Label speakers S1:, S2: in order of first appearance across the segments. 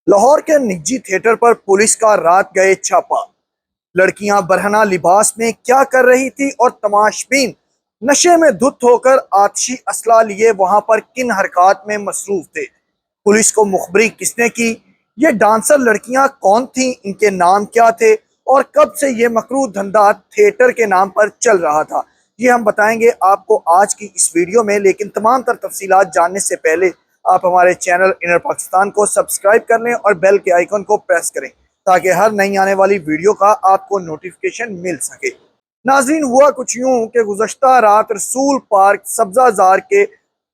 S1: لاہور کے نجی تھیٹر پر پولیس کا رات گئے چھاپا۔ لڑکیاں برہنہ لباس میں کیا کر رہی تھی اور تماشبین نشے میں دھت ہو کر آتشی اسلحہ لیے وہاں پر کن حرکات میں مصروف تھے؟ پولیس کو مخبری کس نے کی؟ یہ ڈانسر لڑکیاں کون تھیں؟ ان کے نام کیا تھے؟ اور کب سے یہ مکروہ دھندا تھیٹر کے نام پر چل رہا تھا؟ یہ ہم بتائیں گے آپ کو آج کی اس ویڈیو میں، لیکن تمام تر تفصیلات جاننے سے پہلے آپ ہمارے چینل انر پاکستان کو سبسکرائب کر لیں اور بیل کے آئیکن کو پریس کریں تاکہ ہر نئی آنے والی ویڈیو کا آپ کو نوٹیفیکیشن مل سکے۔ ناظرین، ہوا کچھ یوں کہ گزشتہ رات رسول پارک سبزہ زار کے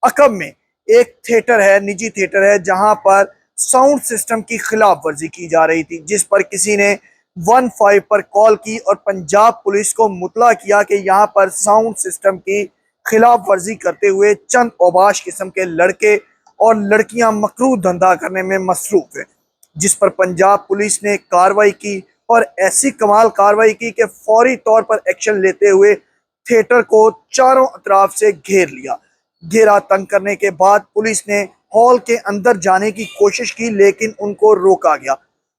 S1: عقب میں ایک تھیٹر ہے، نجی تھیٹر ہے، جہاں پر ساؤنڈ سسٹم کی خلاف ورزی کی جا رہی تھی، جس پر کسی نے 15 پر کال کی اور پنجاب پولیس کو مطلع کیا کہ یہاں پر ساؤنڈ سسٹم کی خلاف ورزی کرتے ہوئے چند اوباش قسم کے لڑکے اور لڑکیاں مکروہ دھندا کرنے میں مصروف ہیں، جس پر پنجاب پولیس نے کارروائی کی اور ایسی کمال کارروائی کی کہ فوری طور پر ایکشن لیتے ہوئے تھیٹر کو چاروں اطراف سے گھیر لیا۔ گھیرا تنگ کرنے کے بعد پولیس نے ہال کے اندر جانے کی کوشش کی، لیکن ان کو روکا گیا۔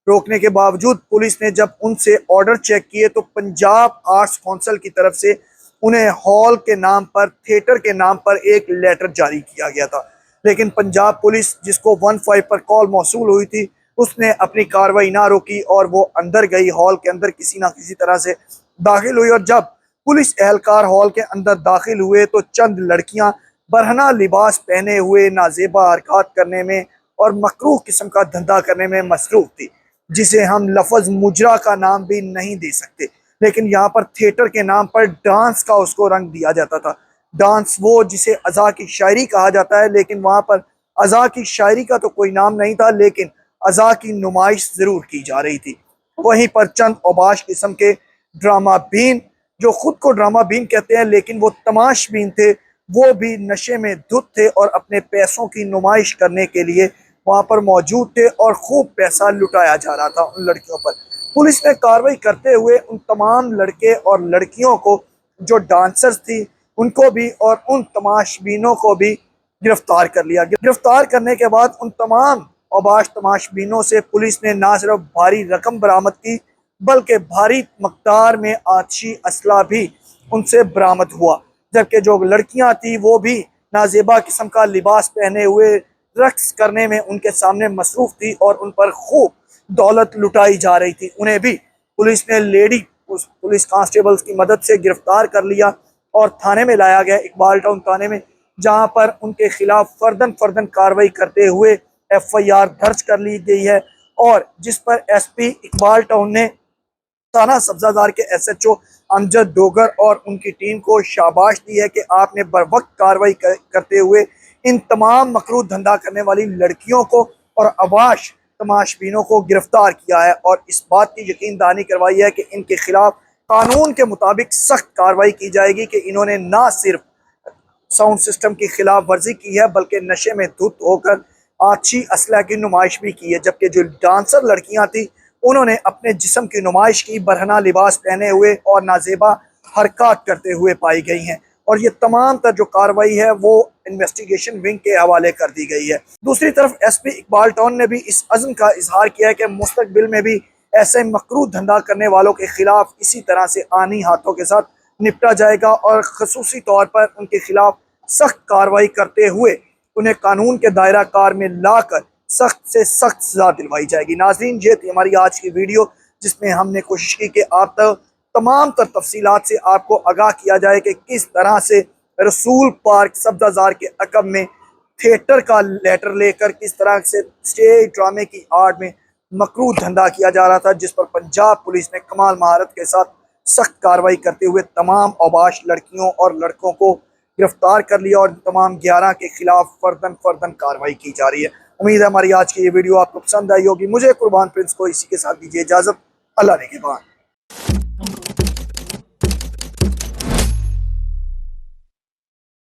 S1: روکنے کے باوجود پولیس نے جب ان سے آرڈر چیک کیے تو پنجاب آرٹس کونسل کی طرف سے انہیں ہال کے نام پر، تھیٹر کے نام پر ایک لیٹر جاری کیا گیا تھا، لیکن پنجاب پولیس، جس کو 15 پر کال موصول ہوئی تھی، اس نے اپنی کارروائی نہ روکی اور وہ اندر گئی، ہال کے اندر کسی نہ کسی طرح سے داخل ہوئی۔ اور جب پولیس اہلکار ہال کے اندر داخل ہوئے تو چند لڑکیاں برہنہ لباس پہنے ہوئے نازیبا حرکات کرنے میں اور مکروہ قسم کا دھندا کرنے میں مصروف تھی، جسے ہم لفظ مجرا کا نام بھی نہیں دے سکتے، لیکن یہاں پر تھیٹر کے نام پر ڈانس کا اس کو رنگ دیا جاتا تھا۔ ڈانس وہ جسے ازاں کی شاعری کہا جاتا ہے، لیکن وہاں پر ازاں کی شاعری کا تو کوئی نام نہیں تھا، لیکن ازاں کی نمائش ضرور کی جا رہی تھی۔ وہیں پر چند اوباش قسم کے ڈرامہ بین، جو خود کو ڈرامہ بین کہتے ہیں لیکن وہ تماش بین تھے، وہ بھی نشے میں دھت تھے اور اپنے پیسوں کی نمائش کرنے کے لیے وہاں پر موجود تھے اور خوب پیسہ لٹایا جا رہا تھا ان لڑکیوں پر۔ پولیس نے کارروائی کرتے ہوئے ان تمام لڑکے اور لڑکیوں کو، جو ڈانسرز تھی، ان کو بھی اور ان تماش بینوں کو بھی گرفتار کر لیا۔ گرفتار کرنے کے بعد ان تمام اوباش تماش بینوں سے پولیس نے نہ صرف بھاری رقم برآمد کی بلکہ بھاری مقدار میں آتشی اسلحہ بھی ان سے برآمد ہوا، جبکہ جو لڑکیاں تھیں وہ بھی نازیبا قسم کا لباس پہنے ہوئے رقص کرنے میں ان کے سامنے مصروف تھی اور ان پر خوب دولت لٹائی جا رہی تھی۔ انہیں بھی پولیس نے لیڈی پولیس کانسٹیبلز کی مدد سے گرفتار کر لیا اور تھانے میں لایا گیا، اقبال ٹاؤن تھانے میں، جہاں پر ان کے خلاف فردن کارروائی کرتے ہوئے FIR درج کر لی گئی ہے، اور جس پر SP اقبال ٹاؤن نے تھانہ سبزہ زار کے SHO امجد ڈوگر اور ان کی ٹیم کو شاباش دی ہے کہ آپ نے بر وقت کارروائی کرتے ہوئے ان تمام مکروہ دھندا کرنے والی لڑکیوں کو اور اوباش تماش بینوں کو گرفتار کیا ہے، اور اس بات کی یقین دہانی کروائی ہے کہ ان کے خلاف قانون کے مطابق سخت کارروائی کی جائے گی کہ انہوں نے نہ صرف ساؤنڈ سسٹم کی خلاف ورزی کی ہے بلکہ نشے میں دھت ہو کر آتشی اسلحہ کی نمائش بھی کی ہے، جبکہ جو ڈانسر لڑکیاں تھیں انہوں نے اپنے جسم کی نمائش کی، برہنہ لباس پہنے ہوئے اور نازیبا حرکات کرتے ہوئے پائی گئی ہیں، اور یہ تمام تر جو کارروائی ہے وہ انویسٹیگیشن ونگ کے حوالے کر دی گئی ہے۔ دوسری طرف SP اقبال ٹاؤن نے بھی اس عزم کا اظہار کیا ہے کہ مستقبل میں بھی ایسے مکروہ دھندا کرنے والوں کے خلاف اسی طرح سے آنی ہاتھوں کے ساتھ نپٹا جائے گا، اور خصوصی طور پر ان کے خلاف سخت کارروائی کرتے ہوئے انہیں قانون کے دائرہ کار میں لا کر سخت سے سخت سزا دلوائی جائے گی۔ ناظرین، یہ تھی ہماری آج کی ویڈیو، جس میں ہم نے کوشش کی کہ آپ تمام تر تفصیلات سے آپ کو آگاہ کیا جائے کہ کس طرح سے رسول پارک سبزہ زار کے عقب میں تھیٹر کا لیٹر لے کر کس طرح سے اسٹیج ڈرامے کی آڑ میں مکروہ دھندا کیا جا رہا تھا، جس پر پنجاب پولیس نے کمال مہارت کے ساتھ سخت کارروائی کرتے ہوئے تمام اوباش لڑکیوں اور لڑکوں کو گرفتار کر لیا، اور تمام 11 کے خلاف فردن کارروائی کی جا رہی ہے۔ امید ہے ہماری آج کی یہ ویڈیو آپ کو پسند آئی ہوگی۔ مجھے قربان پرنس کو اسی کے ساتھ دیجیے اجازت۔ اللہ نے کے بعد